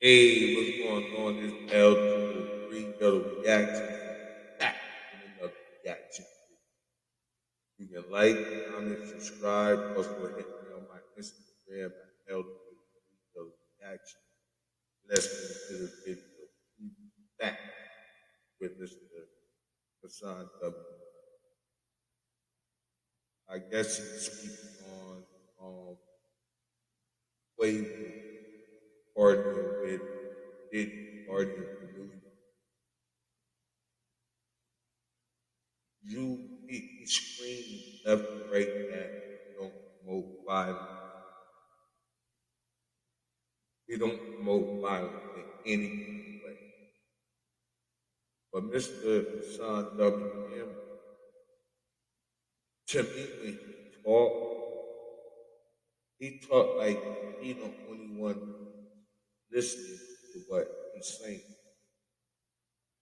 Hey, what's going on? This L203 got a reaction back with another reaction. You can like, comment, subscribe. Also, hit me on my Instagram at L203 got a reaction. Let's get into the video. We back with Mr. Hassan W. I guess he's speaking on Quavo partnering with Diddy, partnering with New he screamed left and right that he don't promote violence. He don't promote violence in any way. But Mr. Hassan W.M., to me, when he talked like he the only one listening to what he's saying.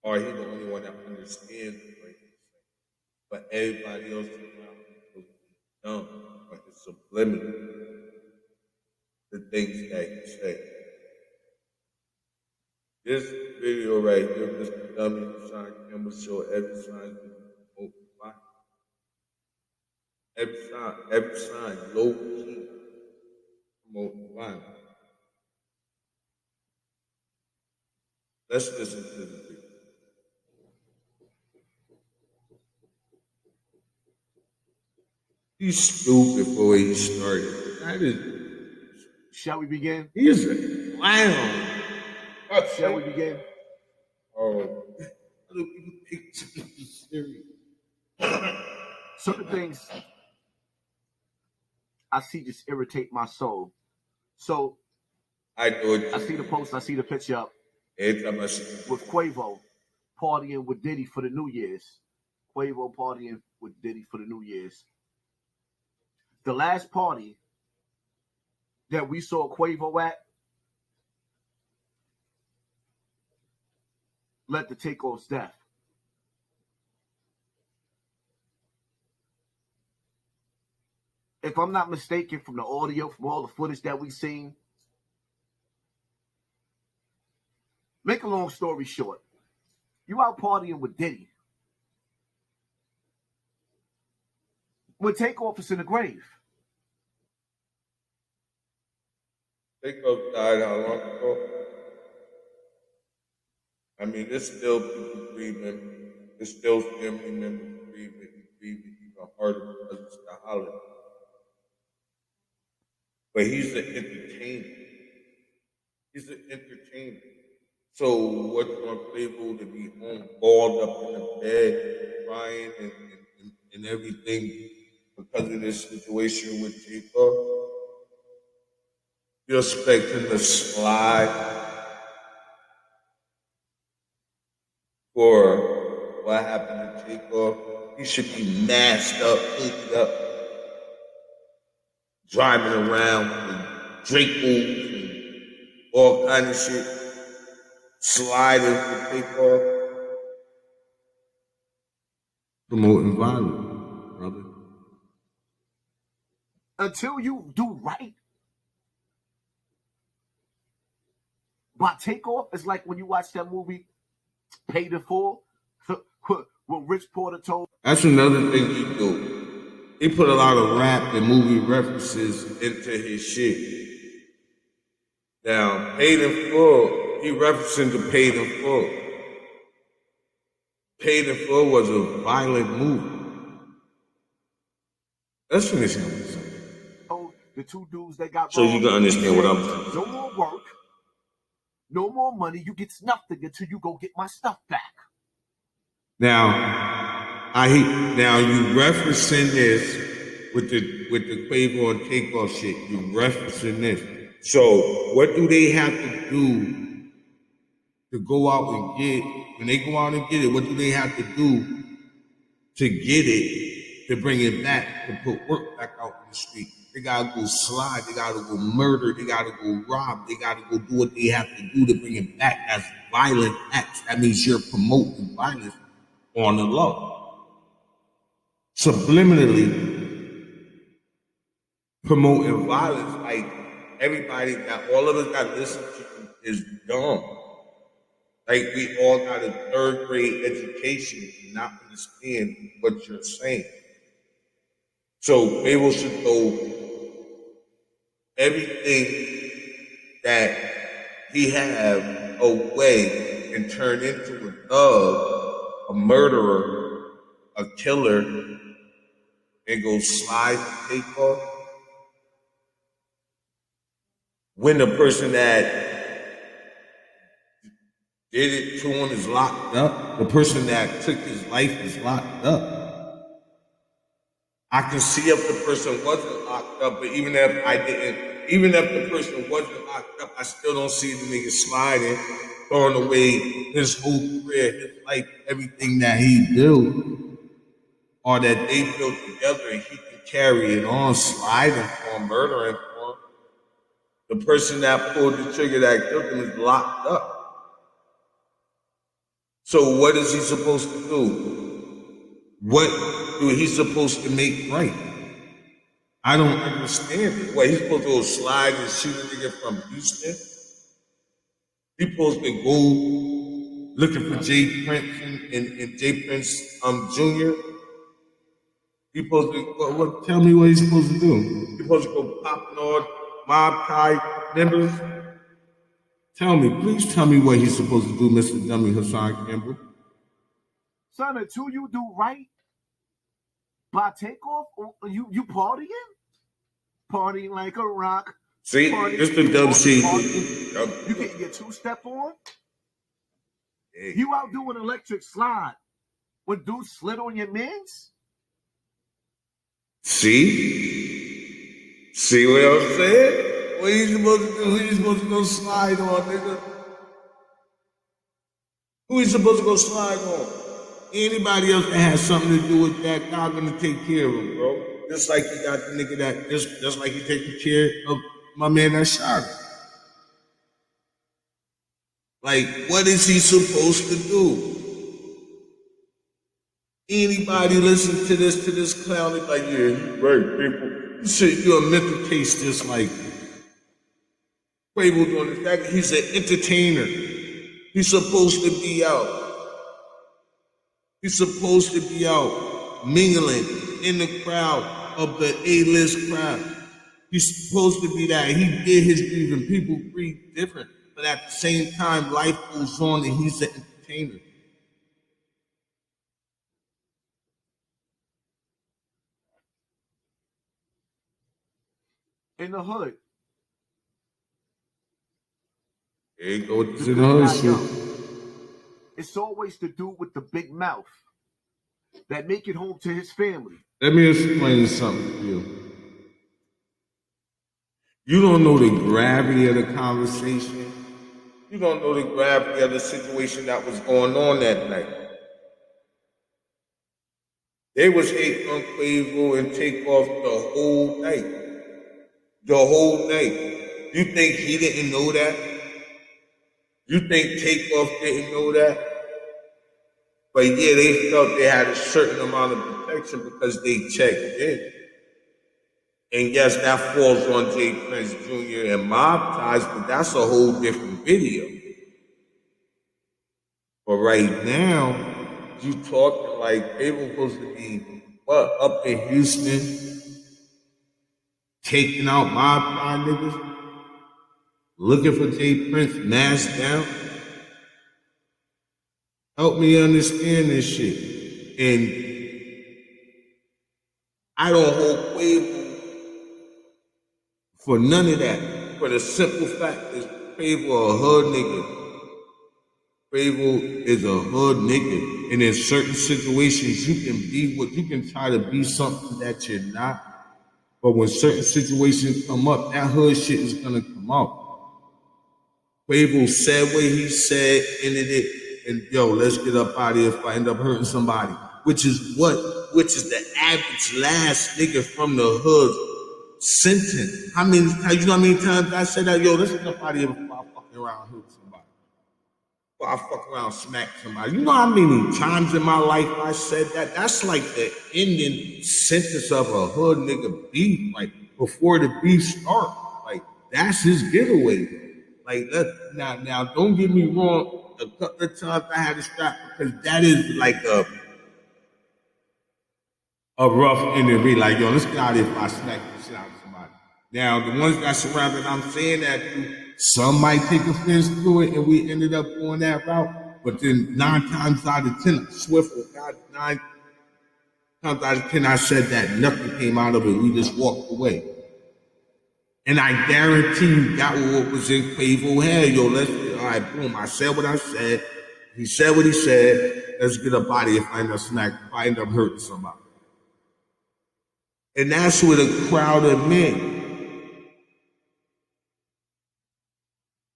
Or he the only one that understands what he's saying. But everybody else around him is dumb or it's subliminal, the things that he said. This video right here, Mr. W. Hassan Campbell show every sign to promote violence. Every sign, low key, promote violence. Let's listen to the video. He's stupid for where he started. That is. Shall we begin? He's a clown. Shall we begin? Oh, other people take me serious. Certain things I see just irritate my soul. So I do it. I see the post, I see the picture up Every time I see with Quavo partying with Diddy for the New Year's. Quavo partying with Diddy for the New Year's. The last party that we saw Quavo at led to Takeoff's death. If I'm not mistaken, from the audio, from all the footage that we've seen, make a long story short, you out partying with Diddy when Takeoff is in the grave. Takeoff died how long ago? I mean, there's still people grieving. There's still family members grieving. Grieving even harder because it's the holiday. But he's an entertainer. He's an entertainer. So what's on Quavo to be home, balled up in the bed, crying and everything because of this situation with Takeoff? You expect him to slide for what happened to Takeoff? He should be masked up, hooked up, driving around with Dracos and all kind of shit, sliding for Takeoff, promoting violence, brother. Until you do right by Takeoff, it's like when you watch that movie Paid in Full, when Rich Porter told. That's another thing he do. He put a lot of rap and movie references into his shit. Now, Paid in Full, he referencing to Paid in Full. Paid in Full was a violent movie. Let's finish him with something. The two dudes that got so you can understand what I'm saying. No more work, no more money. You get nothing until you go get my stuff back. Now you referencing this with the Quavo and Takeoff shit. You referencing this. So what do they have to do to go out and get? When they go out and get it, what do they have to do to get it, to bring it back, to put work back out in the street? They gotta go slide, they gotta go murder, they gotta go rob, they gotta go do what they have to do to bring it back as violent acts. That means you're promoting violence on the low. Subliminally promoting violence, like everybody got, all of us got to listen to is dumb. Like we all got a third grade education to not understand what you're saying. So Abel should throw everything that he have away and turn into a thug, a murderer, a killer, and go slide and take off. When the person that did it to him is locked up, the person that took his life is locked up. I can see if the person wasn't locked up, but even if the person wasn't locked up, I still don't see the nigga sliding, throwing away his whole career, his life, everything that he do, or that they built together, and he can carry it on, sliding for him, murdering for him. The person that pulled the trigger that killed him is locked up. So what is he supposed to do? What is he supposed to make right? I don't understand it. What, he's supposed to go slide and shoot a nigga from Houston? He's supposed to go looking for Jay Prince and Jay Prince Jr. He's supposed to tell me what he's supposed to do. He's supposed to go popping on mob tie members. Please tell me what he's supposed to do, Mr. Dummy Hassan Campbell. Son, until you do right by takeoff, you partying? Partying like a rock. See, this the dumb shit. You getting your two-step on? Hey. You out doing electric slide when dudes slid on your mans? See what I'm saying? What you supposed to do? Who you supposed to go slide on, nigga? Who you supposed to go slide on? Anybody else that has something to do with that, God gonna take care of him, bro. Just like he got the nigga that, just like he taking care of my man that shot him. Like, what is he supposed to do? Anybody listen to this clown, it's like, yeah, you right, people. Shit, you're a mental case just like Quavo doing the fact that he's an entertainer. He's supposed to be out. He's supposed to be out mingling in the crowd of the A-list crowd. He's supposed to be that. He did his grieving. People grieve different. But at the same time, life goes on and he's an entertainer. In the hood. There you go with this in the hood shit. It's always to do with the big mouth that make it home to his family. Let me explain something to you. You don't know the gravity of the conversation. You don't know the gravity of the situation that was going on that night. They was hating on Quavo and Takeoff the whole night. The whole night. You think he didn't know that? You think Takeoff didn't know that? But yeah, they felt they had a certain amount of protection because they checked in. And yes, that falls on Jay Prince Jr. and Mob Ties, but that's a whole different video. But right now, you talking like they were supposed to be, up in Houston, taking out Mob Tie niggas, looking for Jay Prince, masked down. Help me understand this shit. And I don't hold Quavo for none of that. For the simple fact is Quavo a hood nigga. Quavo is a hood nigga. And in certain situations, you can try to be something that you're not. But when certain situations come up, that hood shit is gonna come out. Quavo said what he said, ended it. And yo, let's get up out of here if I end up hurting somebody. Which is the average last nigga from the hood sentence. You know how many times I said that? Yo, let's get up out of here before I fucking around hurt somebody. Before I fuck around smack somebody. You know how many times in my life I said that? That's like the ending sentence of a hood nigga beef. Like, before the beef start. Like, that's his getaway. Like, now, don't get me wrong. A couple of times I had to stop because that is like a rough enemy. Like, yo, let's get out of here if I smack the shit out of somebody. Now, the ones that surrounded, I'm saying that to, some might take offense to it, and we ended up going that route. But then 9 times out of 10, I swear for God, 9 times out of 10, I said that nothing came out of it. We just walked away. And I guarantee you that was what was in Quavo's head. Yo, all right, boom. I said what I said. He said what he said. Let's get a body if I end up hurting somebody. And that's what a crowd of men.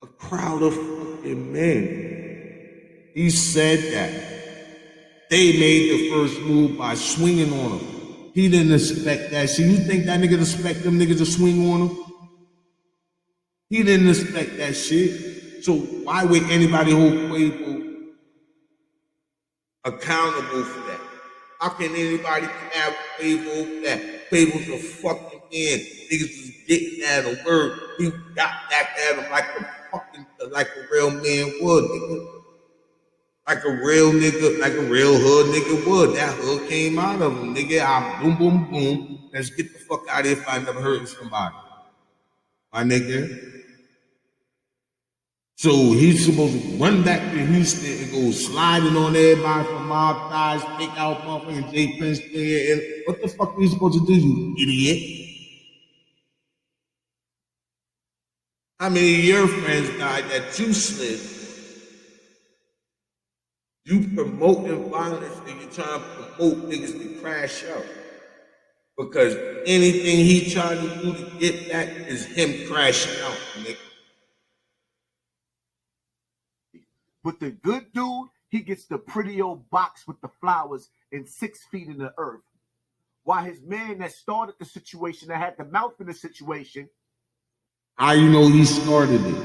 A crowd of fucking men. He said that. They made the first move by swinging on him. He didn't expect that shit. You think that nigga expect them niggas to swing on him? He didn't expect that shit. So why would anybody hold Quavo accountable for that? How can anybody have Quavo for that? Quavo's a fucking man. Niggas is getting at a word. He got back at him like a real man would, nigga. Like a real nigga, like a real hood nigga would. That hood came out of him, nigga. I boom, boom, boom. Let's get the fuck out of here if I never hurting somebody. My nigga. So he's supposed to run back to Houston and go sliding on everybody from Mob Thighs, pick out motherfucking J. Prince there. And what the fuck are you supposed to do, you idiot? How many of your friends died that you slid? You promoting violence and you trying to promote niggas to crash out. Because anything he trying to do to get back is him crashing out, nigga. But the good dude, he gets the pretty old box with the flowers and 6 feet in the earth. While his man that started the situation, that had the mouth in the situation. How you know he started it?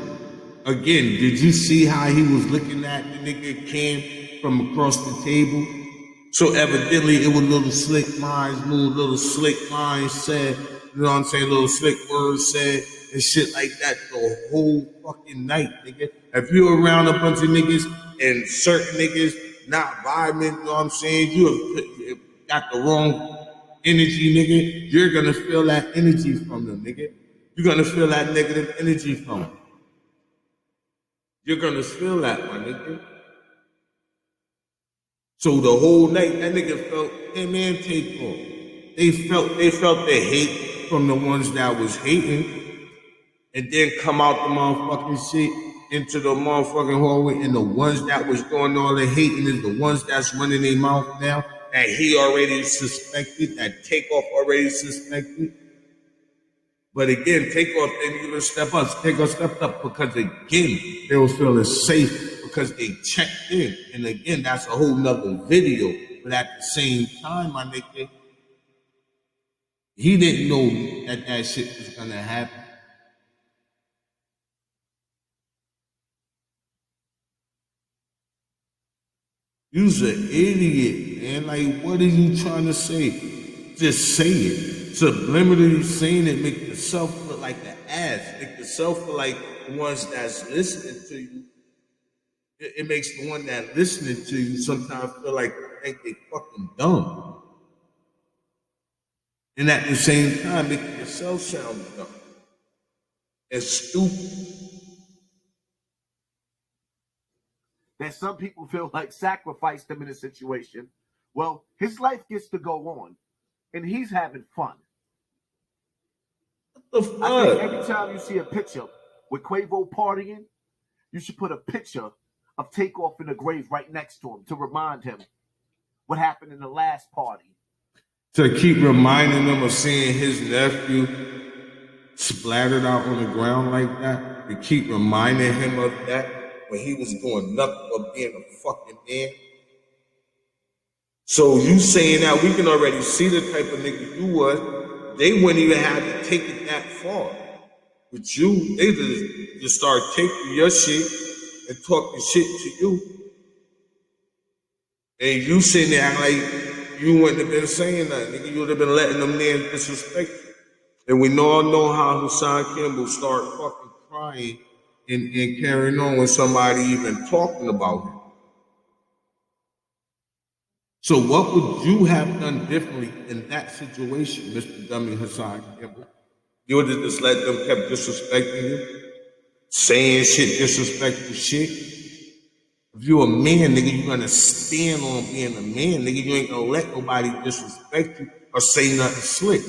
Again, did you see how he was looking at the nigga Cam from across the table? So evidently it was little slick minds moved, little slick minds said, you know what I'm saying, little slick words said, and shit like that the whole fucking night, nigga. If you're around a bunch of niggas and certain niggas not vibing, you know what I'm saying, you have got the wrong energy, nigga, you're gonna feel that energy from them, nigga. You're gonna feel that negative energy from them. You're gonna feel that, my nigga. So the whole night, that nigga felt, hey man, take off. They felt the hate from the ones that was hating, and then come out the motherfucking shit into the motherfucking hallway, and the ones that was doing all the hating is the ones that's running their mouth now, that he already suspected, that Takeoff already suspected. But again, Takeoff didn't even step up. Takeoff stepped up because again, they were feeling safe because they checked in. And again, that's a whole nother video. But at the same time, my nigga, he didn't know that shit was gonna happen. You's an idiot, man. Like, what are you trying to say? Just say it. Subliminally saying it make yourself look like an ass. Make yourself feel like the ones that's listening to you. It makes the one that listening to you sometimes feel like they think they fucking dumb. And at the same time, making yourself sound dumb and stupid. That some people feel like sacrificed him in a situation. Well, his life gets to go on, and he's having fun. What the fuck? I think every time you see a picture with Quavo partying, you should put a picture of Takeoff in the grave right next to him to remind him what happened in the last party. To keep reminding them of seeing his nephew splattered out on the ground like that. To keep reminding him of that when he was doing nothing but being a fucking man. So you saying that we can already see the type of nigga you was. They wouldn't even have to take it that far. With you, they just start taking your shit and talking shit to you. And you sitting there acting like you wouldn't have been saying that, nigga. You would have been letting them men disrespect you. And we all know how Hassan Campbell started fucking crying and carrying on with somebody even talking about him. So what would you have done differently in that situation, Mr. Dummy Hassan Campbell? You would have just let them kept disrespecting you, saying shit, disrespectful shit. If you a man, nigga, you gonna stand on being a man, nigga. You ain't gonna let nobody disrespect you or say nothing slick.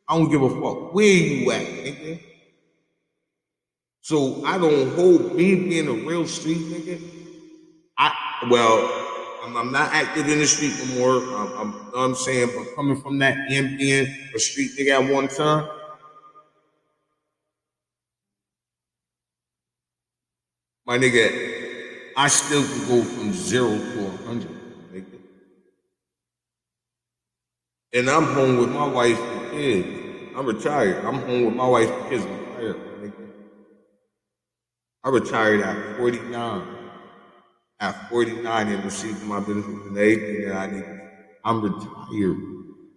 I don't give a fuck where you at, nigga. So I don't hold me being a real street nigga. I'm not active in the street no more. You know what I'm saying? But coming from that and being a street nigga at one time, my nigga, I still can go from 0 to 100, nigga. And I'm home with my wife and kids. I'm retired. I'm home with my wife and kids. Retired, nigga. I retired at 49. At 49 and receiving my benefits and everything that I need. I'm retired.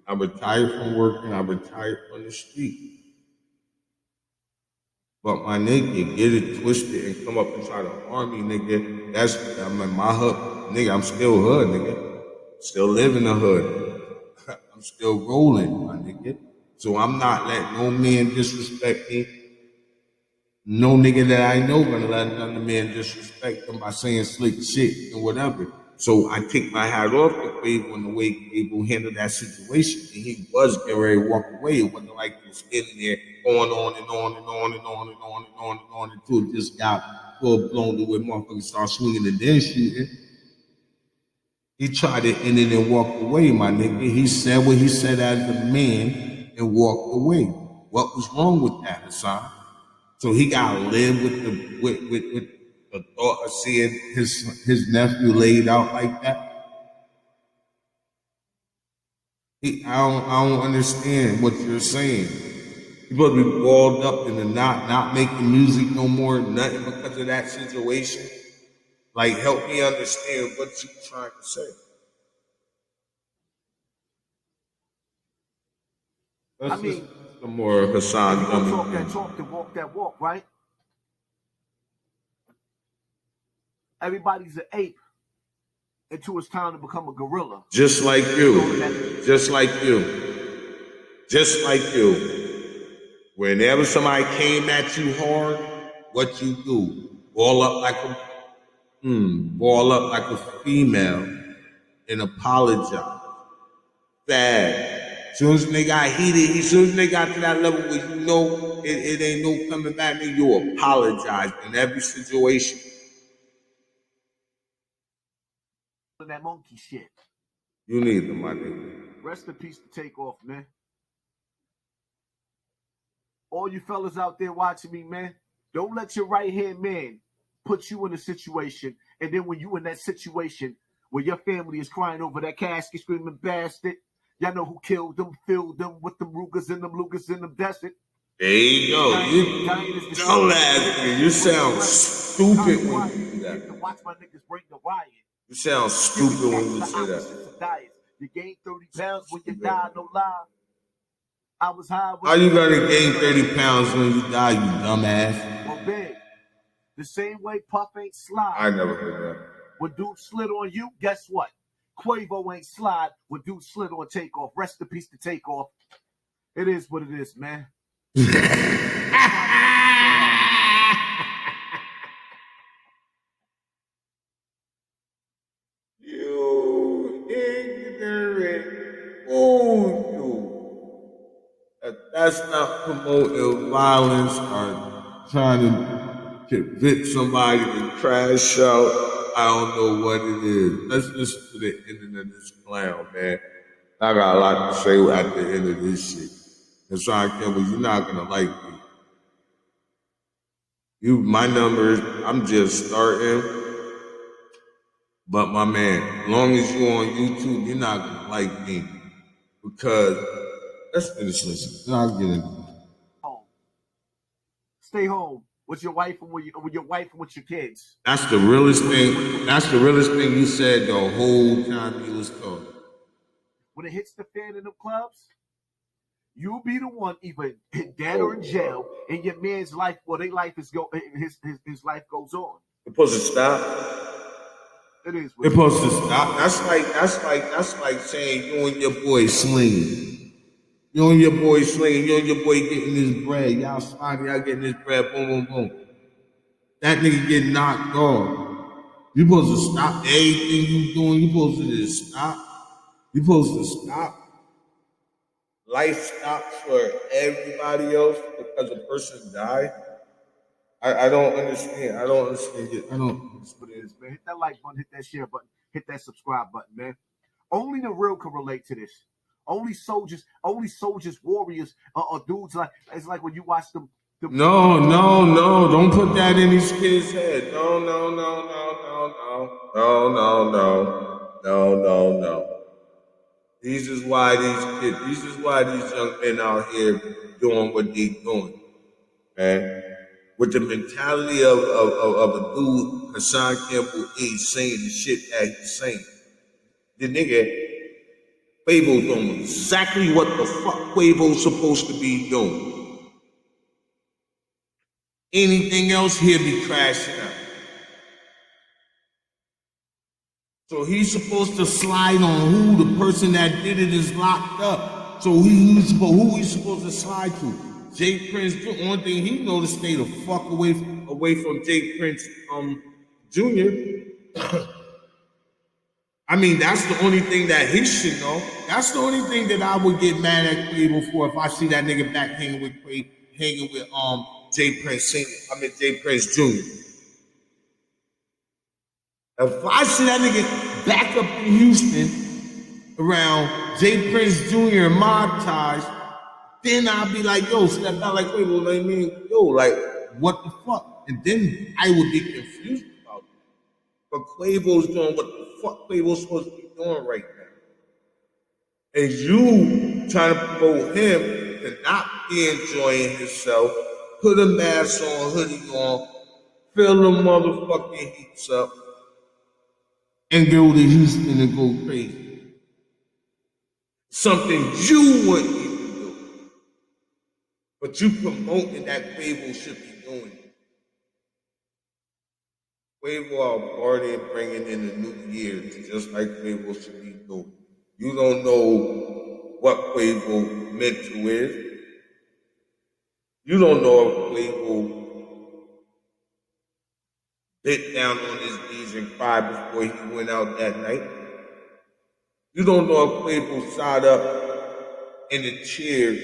I'm retired from working. I'm retired from the street. But my nigga, get it twisted and come up and try to harm me, nigga. My hood, nigga. I'm still hood, nigga. Still live in the hood. I'm still rolling, my nigga. So I'm not letting no man disrespect me. No nigga that I know gonna let another man disrespect them by saying slick shit and whatever. So I take my hat off to Quavo and the way Quavo handled that situation. And he was getting ready to walk away. It wasn't like he was standing there going on and on and on and on and on and on and on until it just got full blown to where motherfuckers start swinging and then shooting. He tried to end it and walk away, my nigga. He said what he said as a man and walked away. What was wrong with that, Hassan? So he gotta live with the thought of seeing his nephew laid out like that. I don't understand what you're saying. You supposed to be balled up and not making music no more, nothing because of that situation. Like, help me understand what you're trying to say. That's just some more Hassan. If you talk that talk, then walk that walk, right? Everybody's an ape until it's time to become a gorilla. Just like you. Just like you. Just like you. Whenever somebody came at you hard, what you do? Ball up like a female and apologize. Bad. As soon as they got heated, as soon as they got to that level where you know it ain't no coming back, you apologize in every situation. That monkey shit. You need them, my nigga. Rest in peace to Take Off, man. All you fellas out there watching me, man, don't let your right-hand man put you in a situation, and then when you in that situation where your family is crying over that casket, screaming bastard, y'all know who killed them, filled them with them Rugers in them desert. There you go. You dumbass nigga. You sound stupid when you do that. Watch my niggas bring the riot. You sound stupid when you say that. You gain 30 pounds when you die, no lie. I was high. How you gonna gain 30 pounds when you die, you dumbass? Well, big. The same way Puff ain't slide. I never heard that. When dude slid on you, guess what? Quavo ain't slide when dude slid on Takeoff. Rest in peace to Takeoff. It is what it is, man. You ignorant fool, that's not promoting violence or trying to convict somebody to crash out. I don't know what it is. Let's listen to the ending of this clown, man. I got a lot to say at the end of this shit. Hassan Campbell, you're not gonna like me. My numbers, I'm just starting. But my man, as long as you on YouTube, you're not gonna like me. Because let's finish listening. I'll get into it. Stay home with your wife and with your kids. That's the realest thing. That's the realest thing you said the whole time you was talking. When it hits the fan in the clubs, you'll be the one either dead or in jail, and your man's life, well, their life is his life goes on. It's supposed to stop. It is. It's supposed to stop. That's like saying you and your boy slinging. You and your boy slinging. You and your boy getting this bread. Y'all sliding. Y'all getting this bread. Boom, boom, boom. That nigga get knocked off. You supposed to stop everything you doing. You supposed to just stop. You supposed to stop. Life stops for everybody else because a person died. I don't understand. I don't understand it. I don't understand. Man, hit that like button, hit that share button, hit that subscribe button, man. Only the real can relate to this. Only soldiers, warriors, or dudes like it's like when you watch them. No, don't put that in these kids' head. No. This is why these young men out here doing what they doing, man. With the mentality of a dude, Hassan Campbell is saying the shit that he's saying. The nigga, Quavo's doing exactly what the fuck Quavo's supposed to be doing. Anything else, he'll be crashing out. So he's supposed to slide on who the person that did it is locked up. So who he's supposed to slide to? Jay Prince, the only thing he know to stay the fuck away from Jay Prince Jr. I mean, that's the only thing that he should know. That's the only thing that I would get mad at Quavo for if I see that nigga back hanging with Jay Prince Sr. Jay Prince Jr. If I see that nigga back up in Houston around Jay Prince Jr. and mob ties, then I'll be like, yo, step out like Quavo, like me, yo, like, what the fuck? And then I would be confused about it. But Quavo's doing what the fuck Quavo's supposed to be doing right now. And you trying to promote him to not be enjoying himself, put a mask on, hoodie on, fill the motherfucking heats up, and go to Houston and go crazy. Something you wouldn't even do. But you promoting that Quavo should be doing it. Quavo are partying, bringing in the new year, just like Quavo should be doing. You don't know what Quavo mental is. You don't know if Quavo bit down on his knees and cried before he went out that night. You don't know if Quavo sat up in a chair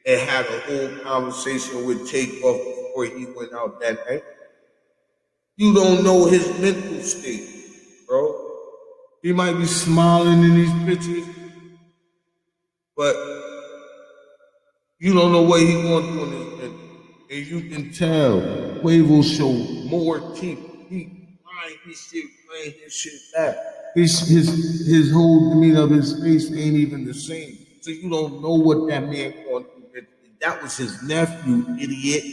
and had a whole conversation with Takeoff before he went out that night. You don't know his mental state, bro. He might be smiling in these pictures, but you don't know what he's going through in his mental. And you can tell Quavo show more teeth. He crying his shit back. His whole demeanor of his face ain't even the same. So you don't know what that man going through. That was his nephew, idiot.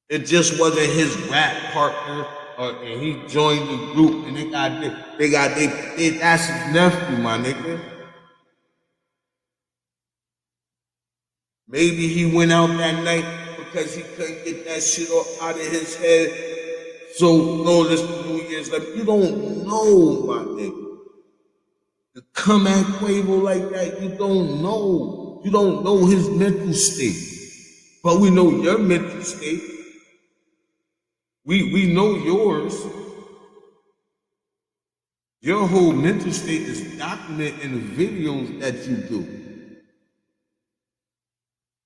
It just wasn't his rap partner, and he joined the group, and that's his nephew, my nigga. Maybe he went out that night because he couldn't get that shit out of his head. So, no, this New Year's, like, you don't know, my nigga. To come at Quavo like that, you don't know. You don't know his mental state. But we know your mental state. We know yours. Your whole mental state is documented in the videos that you do.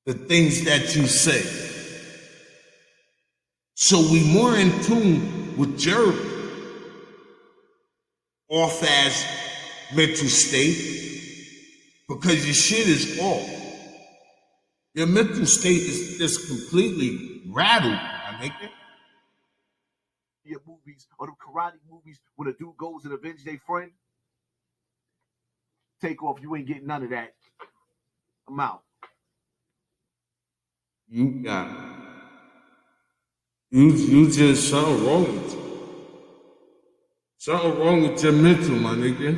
The things that you say. So we more in tune with your off-ass mental state because your shit is off. Your mental state is just completely rattled, I think. Your movies or the karate movies when a dude goes and avenge their friend. Takeoff, you ain't getting none of that. I'm out. You just something wrong with you. Something wrong with your mental, my nigga.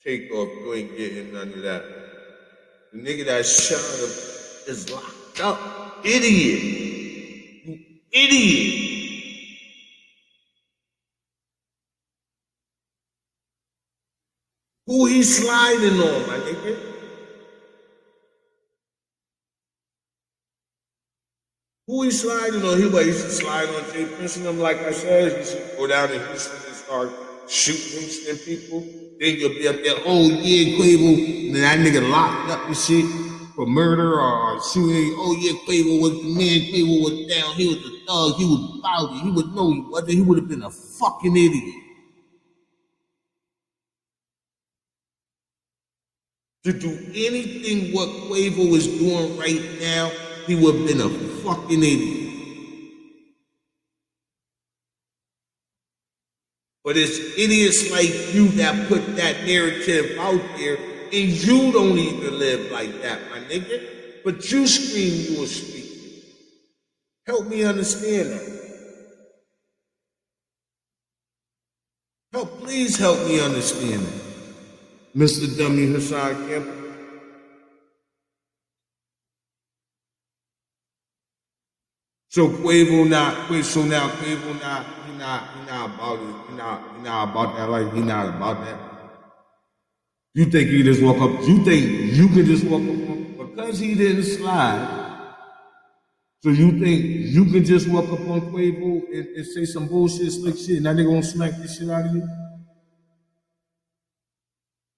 Takeoff, you ain't getting none of that. The nigga that shot him is locked up. Idiot. You idiot. Who he sliding on, my nigga? Who he sliding on? He used to slide on Jay Prince and them, like I said. He should go down to Houston and start shooting Houston people. Then you'll be up there, oh yeah, Quavo. And then that nigga locked up and shit for murder or shooting. Oh yeah, Quavo was the man. Quavo was down. He was a thug. He was foul. He would know he wasn't. He would have been a fucking idiot. To do anything what Quavo is doing right now, he would have been a fucking idiot. But it's idiots like you that put that narrative out there, and you don't even live like that, my nigga. But you scream you a speaker. Help me understand that. Please help me understand that. Mr. Dummy Hassan Campbell. So Quavo not about it. He not about that life. He not about that. You think he just walk up? You think you can just walk up because he didn't slide? So you think you can just walk up on Quavo and say some bullshit, slick shit, and now they gonna smack the shit out of you?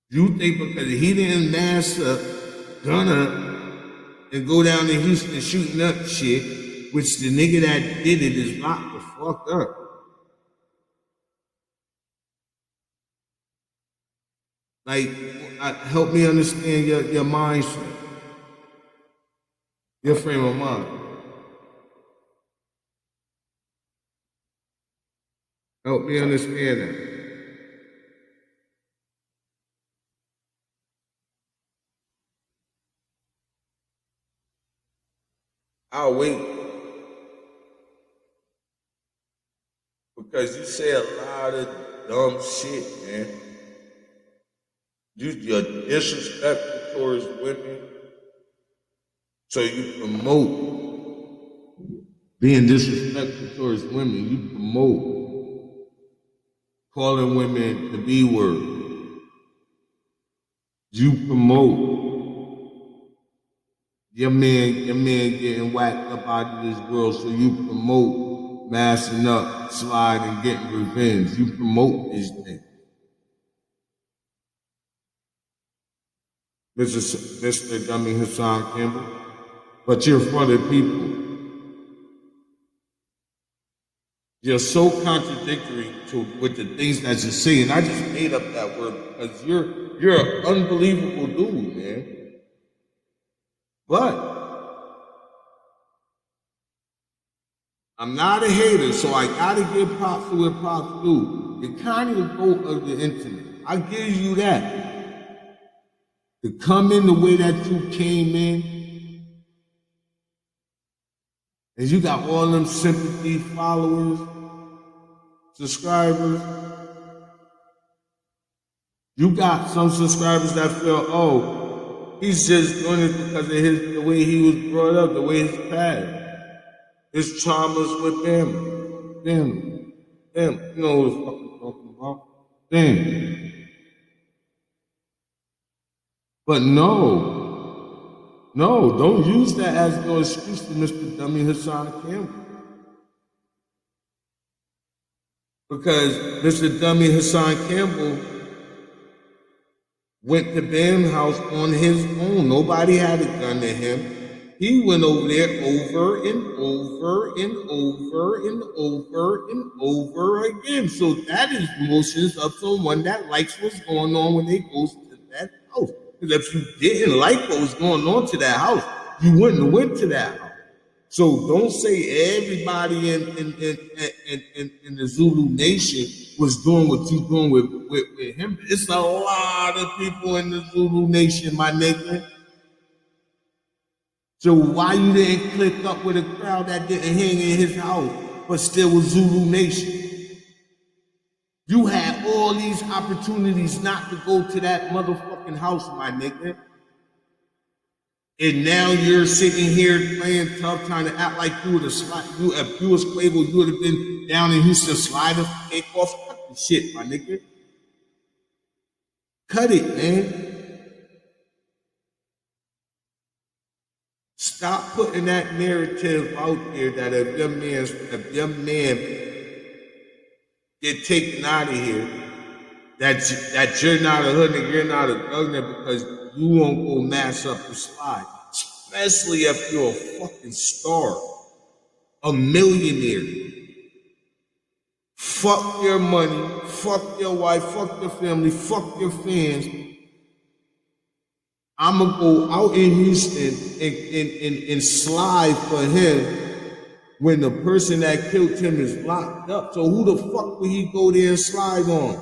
You think because he didn't master Gunner and go down to Houston shooting up shit, which the nigga that did it is locked the fuck up. Like, help me understand your mindset, your frame of mind. Help me understand that. I'll wait. Because you say a lot of dumb shit, man. You're disrespectful towards women. So you promote being disrespectful towards women. You promote calling women the B word. You promote your man getting whacked up out of this world, so you promote massing up, sliding, getting revenge. You promote these things. Mr. Dummy Hassan Campbell, but you're for the people. You're so contradictory with the things that you say, and I just made up that word because you're an unbelievable dude, man. But I'm not a hater, so I gotta give props to where props due. You're kind of the goat of the internet. I give you that. To come in the way that you came in, and you got all them sympathy followers, subscribers. You got some subscribers that feel, oh, he's just doing it because of the way he was brought up, the way his past, his traumas with them. You know what the fuck I'm talking about? Them. But no, don't use that as no excuse for Mr. Dummy Hassan Campbell. Because Mr. Dummy Hassan Campbell went to Bam's house on his own. Nobody had a gun to him. He went over there over and over and over and over and over again. So that is emotions of someone that likes what's going on when they go to that house. Because if you didn't like what was going on to that house, you wouldn't have went to that house. So don't say everybody in the Zulu Nation was doing what you doing with him. It's a lot of people in the Zulu Nation, my nigga. So why you didn't click up with a crowd that didn't hang in his house, but still was Zulu Nation? You had all these opportunities not to go to that motherfucking house, my nigga. And now you're sitting here playing tough, trying to act like you would have slide. If you was Quavo, you would have been down in Houston sliding take off. Cut the shit, my nigga. Cut it, man. Stop putting that narrative out there that if your man get taken out of here, that you're not a hood nigga, you're not a thug nigga because you won't go mass up the slide. Especially if you're a fucking star, a millionaire. Fuck your money, fuck your wife, fuck your family, fuck your fans. I'ma go out in Houston and slide for him when the person that killed him is locked up. So who the fuck will he go there and slide on?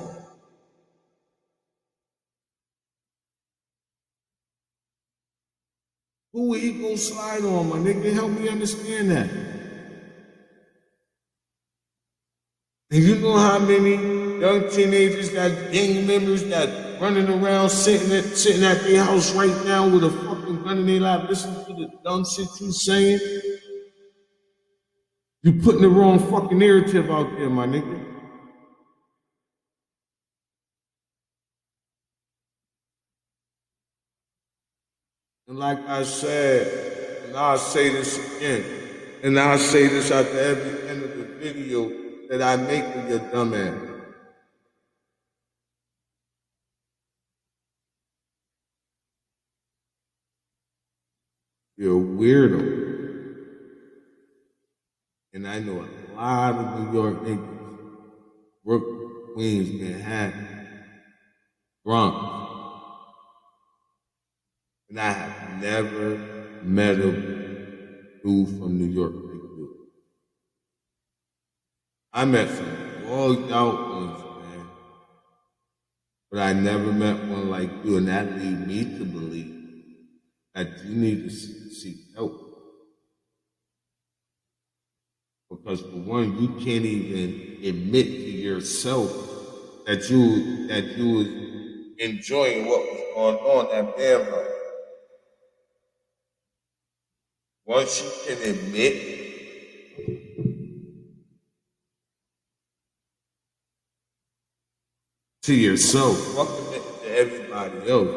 Who will he go slide on, my nigga? Help me understand that. And you know how many young teenagers that gang members that running around sitting at their house right now with a fucking gun in their lap, listening to the dumb shit you saying? You putting the wrong fucking narrative out there, my nigga. And like I said, and I'll say this again, and I'll say this at the every end of the video that I make with your dumb ass. You're a weirdo. And I know a lot of New York niggas, Brooklyn, Queens, Manhattan, Bronx. And I have never met a dude from New York like you. I met some bugged out ones, man. But I never met one like you, and that leads me to believe that you need to seek help. Because for one, you can't even admit to yourself that you was enjoying what was going on at Bam. Once you can admit to yourself, fuck admit to everybody else.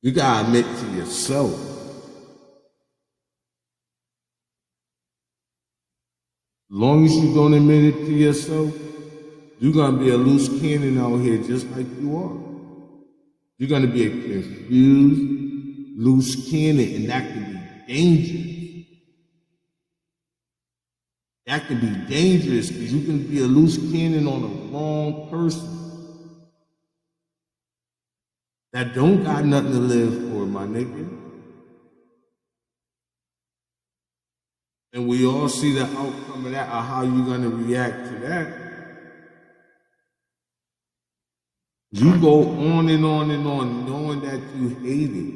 You gotta admit to yourself. As long as you don't admit it to yourself, you're gonna be a loose cannon out here just like you are. You're gonna be a confused, loose cannon, and that can be dangerous. That can be dangerous because you can be a loose cannon on the wrong person that don't got nothing to live for, my nigga. And we all see the outcome of that, or how you're gonna react to that. You go on and on and on knowing that you hate it.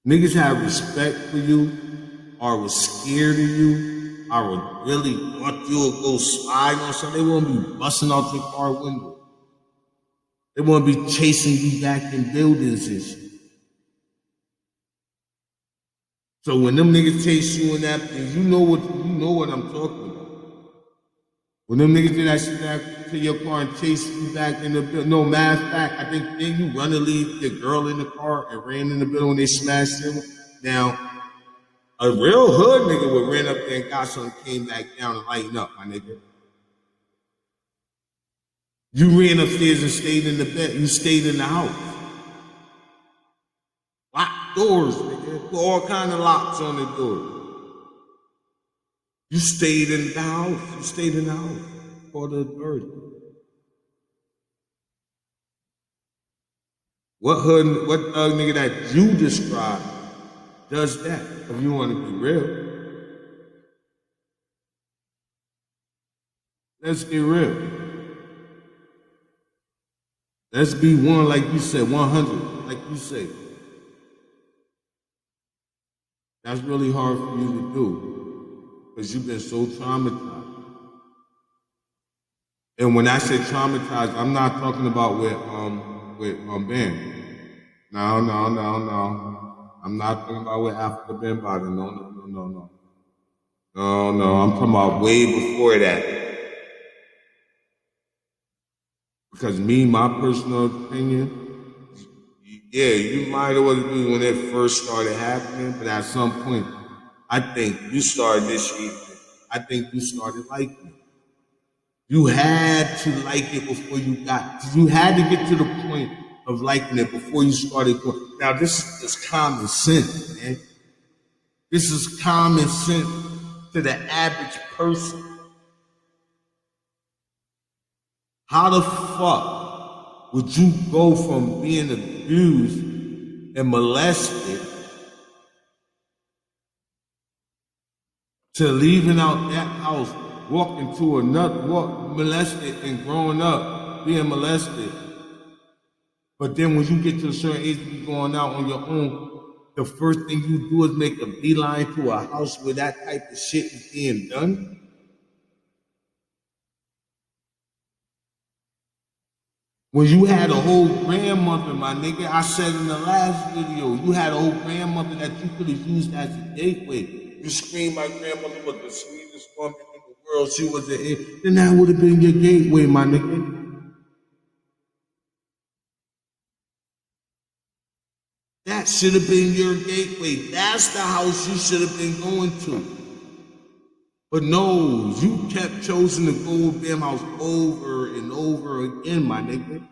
Niggas have respect for you, or was scared of you, or would really want you to go slide on something. They won't be busting out your car window. They won't be chasing you back in buildings and shit. So when them niggas chase you in that, you know what I'm talking about. When them niggas did that shit back to your car and chase you back in the building. No, matter of fact, I think then you run to leave your girl in the car and ran in the building when they smashed him. Now, a real hood nigga would ran up there and got something, came back down and lighten up, my nigga. You ran upstairs and stayed in the bed. You stayed in the house. Locked doors, nigga. Put all kind of locks on the door. You stayed in the house. You stayed in the house for the bird. What thug nigga that you described does that? If you want to be real, let's get real. Let's be one, like you said, 100, like you said. That's really hard for you to do because you've been so traumatized. And when I say traumatized, I'm not talking about with Ben. No. I'm not talking about with Africa Ben body. No. No. I'm talking about way before that. Because me, my personal opinion, yeah, you might have was me when it first started happening, but at some point, I think you started initiating. I think you started liking it. You had to like it before you had to get to the point of liking it before you started going. Now, this is common sense, man. This is common sense to the average person. How the fuck would you go from being abused and molested to leaving out that house, walking to another, molested and growing up, being molested? But then when you get to a certain age, you going out on your own, the first thing you do is make a beeline to a house where that type of shit is being done. When you had a whole grandmother, my nigga, I said in the last video, you had a whole grandmother that you could have used as a gateway. You screamed my grandmother was the sweetest woman in the world. She was then that would have been your gateway, my nigga. That should have been your gateway. That's the house you should have been going to. But no, you kept choosing to go with them house over and over again, my nigga.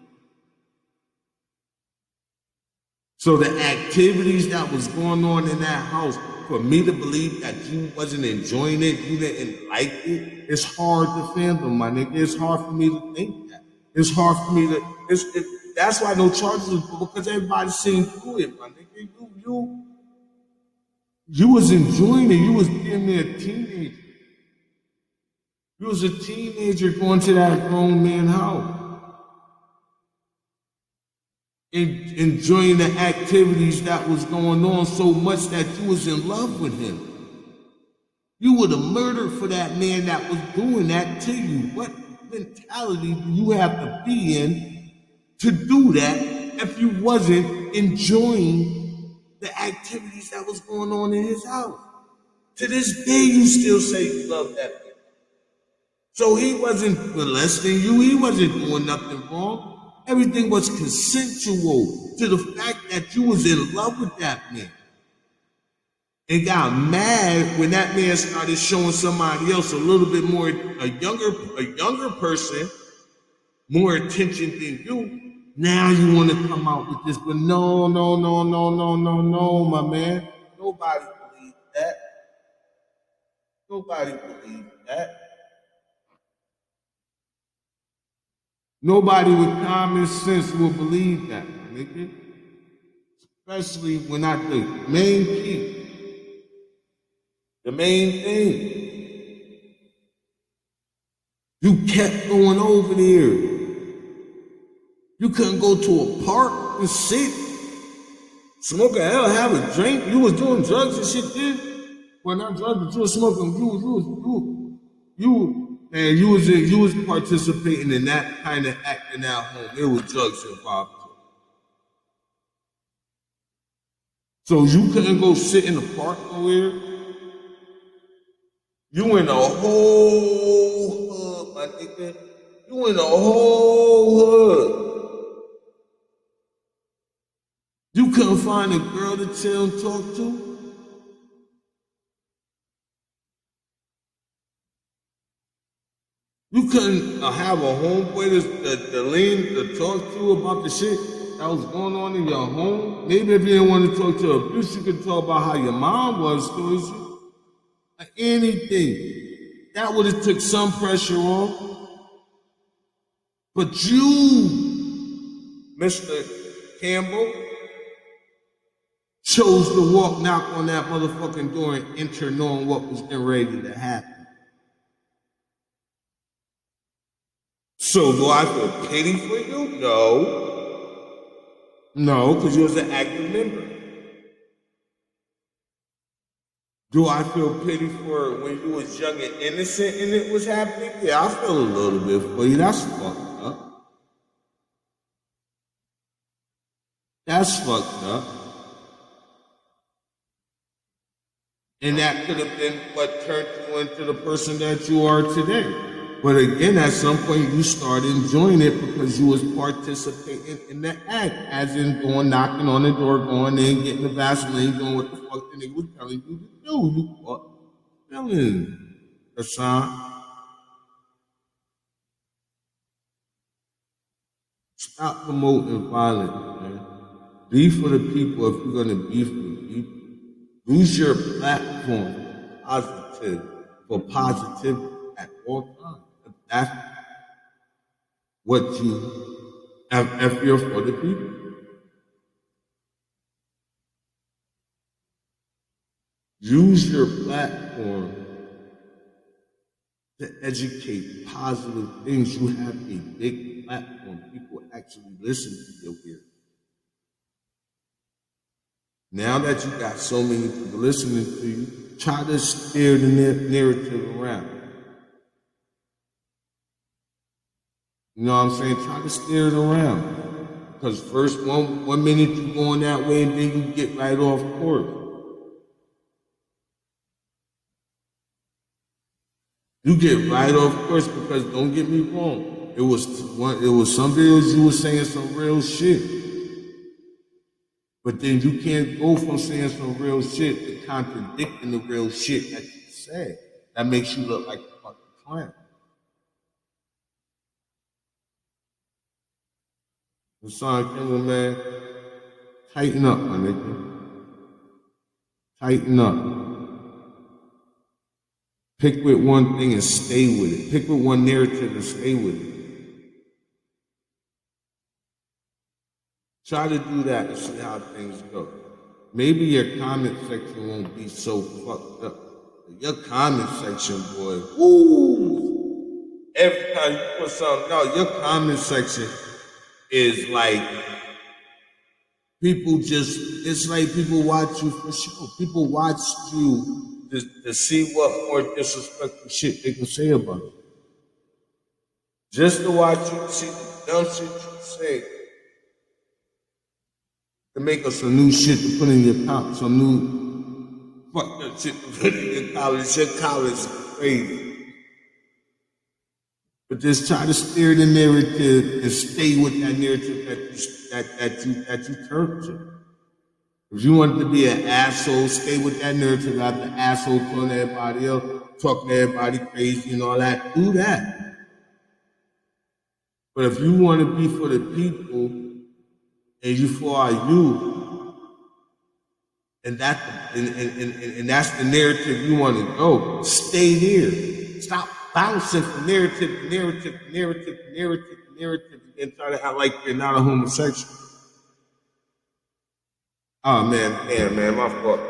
So the activities that was going on in that house, for me to believe that you wasn't enjoying it, you didn't like it, it's hard to fathom, my nigga. It's hard for me to think that. It's hard for me to. That's why no charges are put, because everybody's seen through it, my nigga. You was enjoying it. You was damn near a teenager. You was a teenager going to that grown man house. Enjoying the activities that was going on so much that you was in love with him. You would have murdered for that man that was doing that to you. What mentality do you have to be in to do that if you wasn't enjoying the activities that was going on in his house? To this day, you still say you love that man. So he wasn't molesting you. He wasn't doing nothing wrong. Everything was consensual to the fact that you was in love with that man. And got mad when that man started showing somebody else a little bit more, a younger person, more attention than you. Now you want to come out with this, but no, my man. Nobody believed that. Nobody believed that. Nobody with common sense will believe that, nigga. Especially when I the main key, the main thing. You kept going over there. You couldn't go to a park and sit, smoke a hell, have a drink. You was doing drugs and shit then. Well, not drugs, but you was smoking. You was participating in that kind of act in that home. There was drugs involved. So you couldn't go sit in the park nowhere. You in a whole hood, my nigga. You in a whole hood. You couldn't find a girl to chill and talk to. You couldn't have a homeboy to lean to talk to about the shit that was going on in your home. Maybe if you didn't want to talk to abuse, you could talk about how your mom was towards you. Like anything. That would have took some pressure off. But you, Mr. Campbell, chose to knock on that motherfucking door and enter knowing what was getting ready to happen. So do I feel pity for you? No. No, because you was an active member. Do I feel pity for when you was young and innocent and it was happening? Yeah, I feel a little bit for you. That's fucked up. That's fucked up. And that could have been what turned you into the person that you are today. But again, at some point you started enjoying it because you was participating in the act, as in going knocking on the door, going in, getting the Vaseline, doing what the fuck the nigga was telling you to do. You caught feeling, Hassan. Stop promoting violence, man. Be for the people if you're gonna be for the people. Use your platform for positive at all times. If that's what you if you're for the people. Use your platform to educate positive things. You have a big platform. People actually listen to your ear. Now that you got so many people listening to you, try to steer the narrative around. You know what I'm saying? Try to steer it around. Because first one minute you going that way and then you get right off course. You get right off course because don't get me wrong. It was some videos you were saying some real shit. But then you can't go from saying some real shit to contradicting the real shit that you said. That makes you look like a fucking clown. Hassan Campbell, man, tighten up, my nigga. Tighten up. Pick with one thing and stay with it. Pick with one narrative and stay with it. Try to do that and see how things go. Maybe your comment section won't be so fucked up. Your comment section, boy, woo! Every time you put something out, your comment section is like it's like people watch you for show. People watch you to see what more disrespectful shit they can say about you. Just to watch you see the dumb shit you say. To make us some new shit to put in your top, some new fucked up shit to put in your college. Your college is crazy. But just try to steer the narrative and stay with that narrative that you turn to. If you want to be an asshole, stay with that narrative, not the asshole telling everybody else, talking to everybody crazy and all that. Do that. But if you want to be for the people and you for our youth, and that's the narrative you want to go, stay here. Stop bouncing from narrative to narrative to narrative to narrative to narrative and try to act like you're not a homosexual. Oh man, my fault.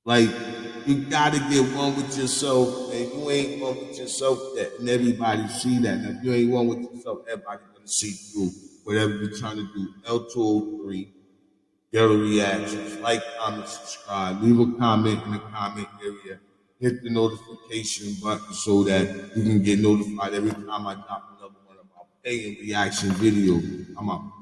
Like, you gotta get one with yourself, and you ain't one with yourself that and everybody see that. And if you ain't one with yourself, everybody gonna see through whatever you're trying to do. L203, get a reactions, like, comment, subscribe, leave a comment in the comment area. Hit the notification button so that you can get notified every time I drop another one of my paying reaction videos. I'm out.